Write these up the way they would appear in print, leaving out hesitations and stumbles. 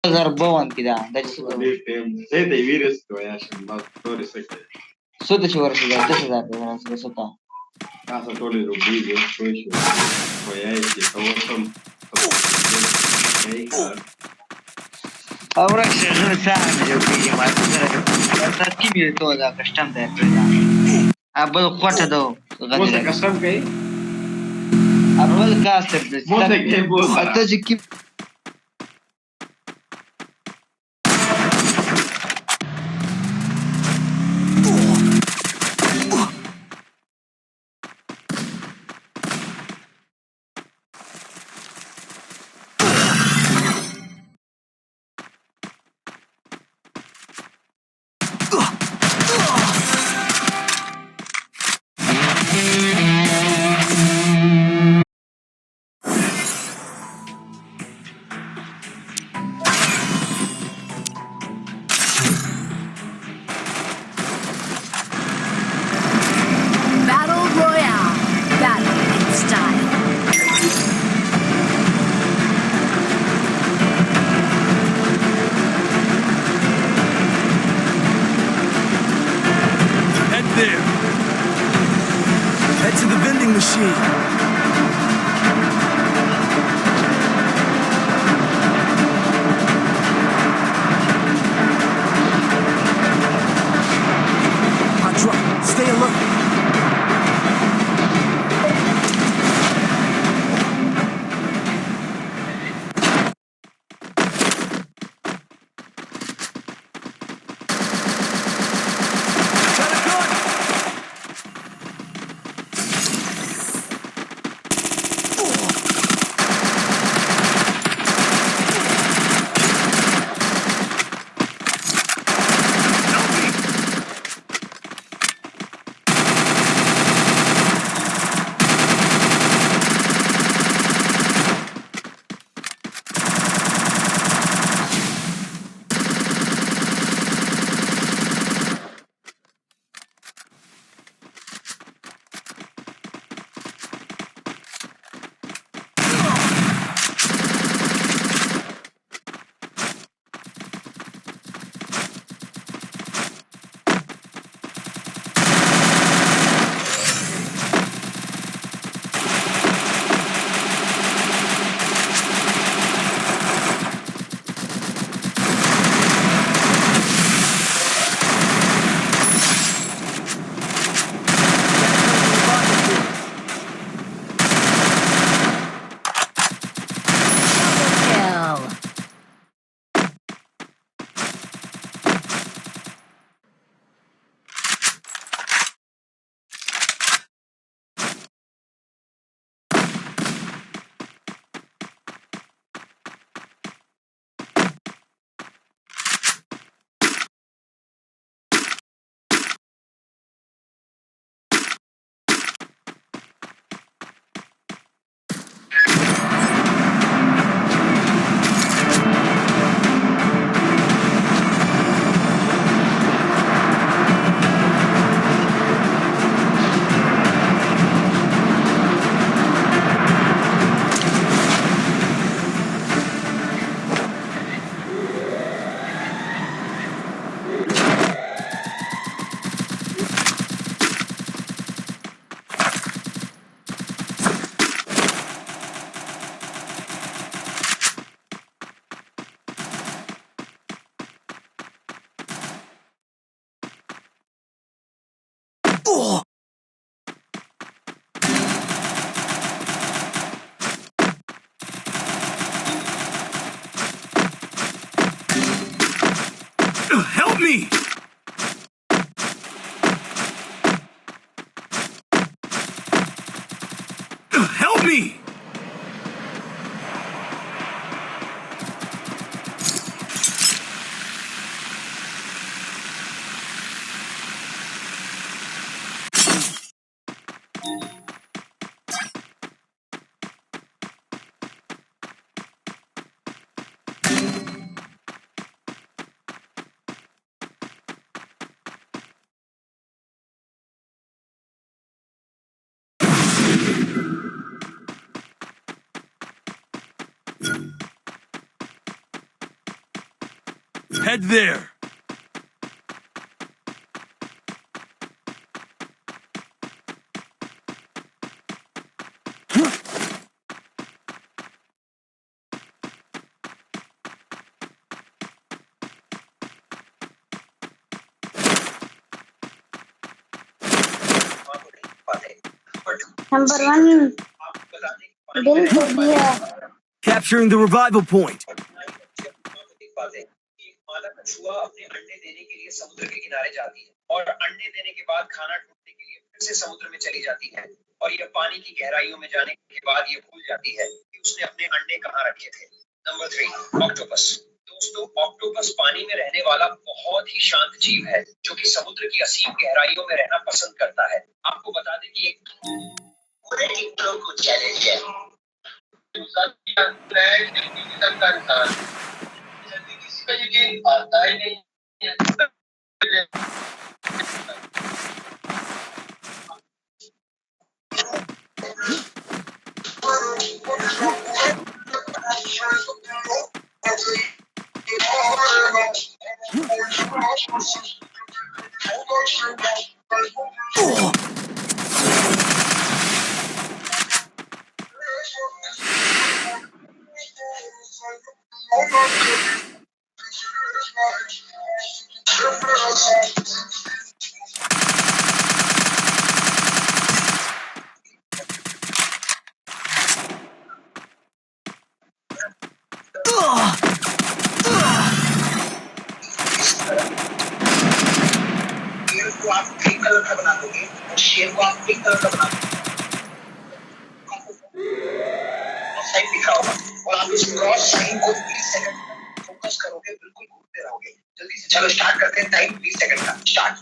Zarbawan كده ده زي ده يفيرس يا شباب دوري سكت صوت شو ورش ده تسعة ده صوتا كاسة تولي روبيجي شوي ويايشي توصل أوراق شغل ساعة جو بيجي ما تركيب يتو ده كشتم ده أبل قوة ده موسى كشتم كي أبل كاسر موسى كي بوسى أتجي Battle Royale. Battle in style. Head there. Head to the vending machine. Stay alert. Help me! Help me! Head there. Number one, दिल कर दिया. Capturing the revival point. मादा कछुआ अपने अंडे देने के लिए समुद्र के किनारे जाती है और अंडे देने के बाद खाना ढूंढने के लिए फिर से समुद्र में चली जाती है और यह पानी की गहराइयों में जाने के बाद ये भूल जाती है कि उसने अपने अंडे कहाँ रखे थे. Number 3, octopus. दोस्तों, ऑक्टोपस पानी में रहने वाला बहुत ही शांत जीव है जो कि समुद्र की असीम गहराइयों में रहना पसंद करता है. आपको बता दें कि एक पूरे टिकटॉक को चैलेंज है. जल्दी किसी का यकीन आता ही नहीं है. शेर को आप पिंक कलर का बना दोगे और शेर को आप पिंक कलर का बना दोगे साइड दिखा होगा और आप इस क्रॉस साइन को 20 सेकंड फोकस करोगे, बिल्कुल घूमते रहोगे. जल्दी से चलो स्टार्ट करते हैं. टाइम 20 सेकंड का. Start.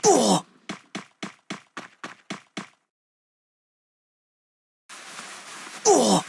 Oh. Oh.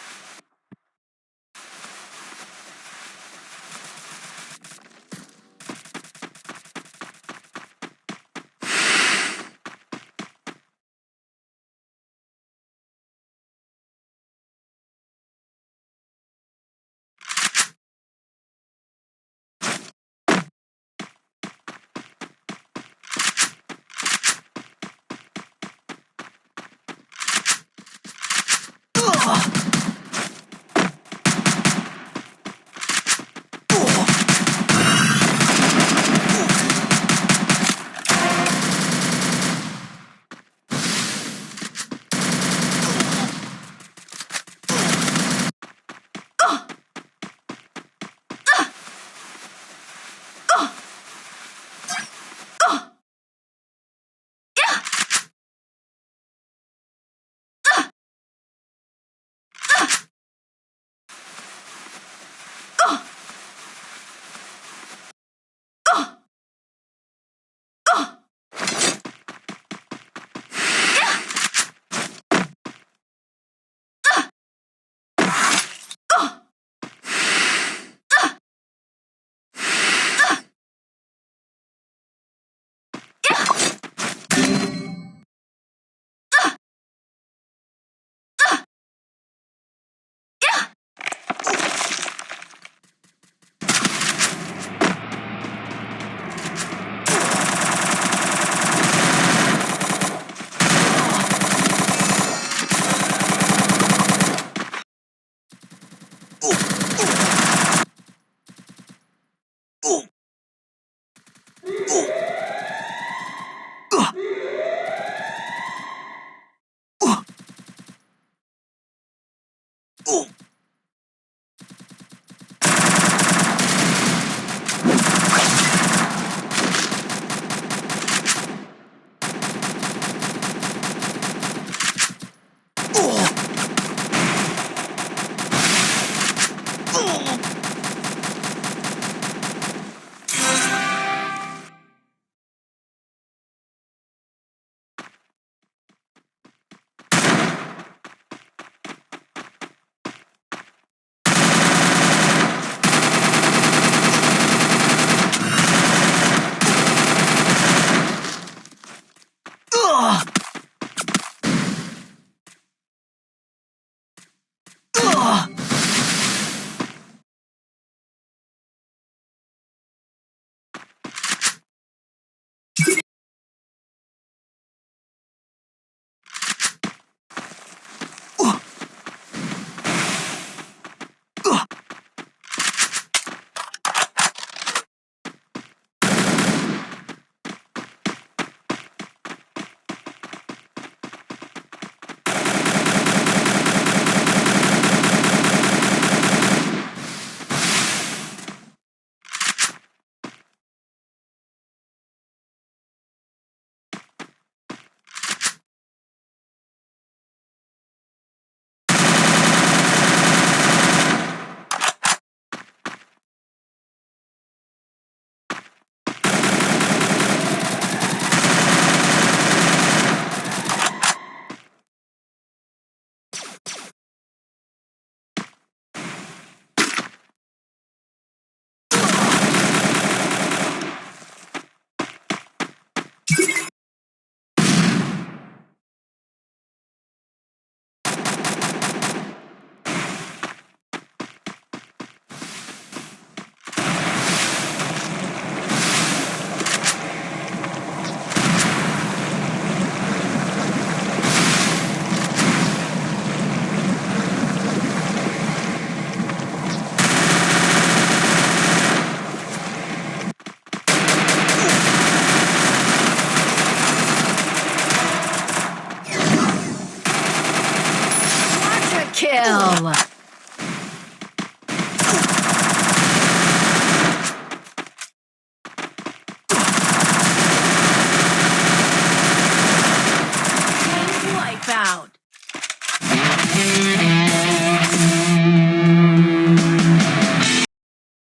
Kill! Wipeout!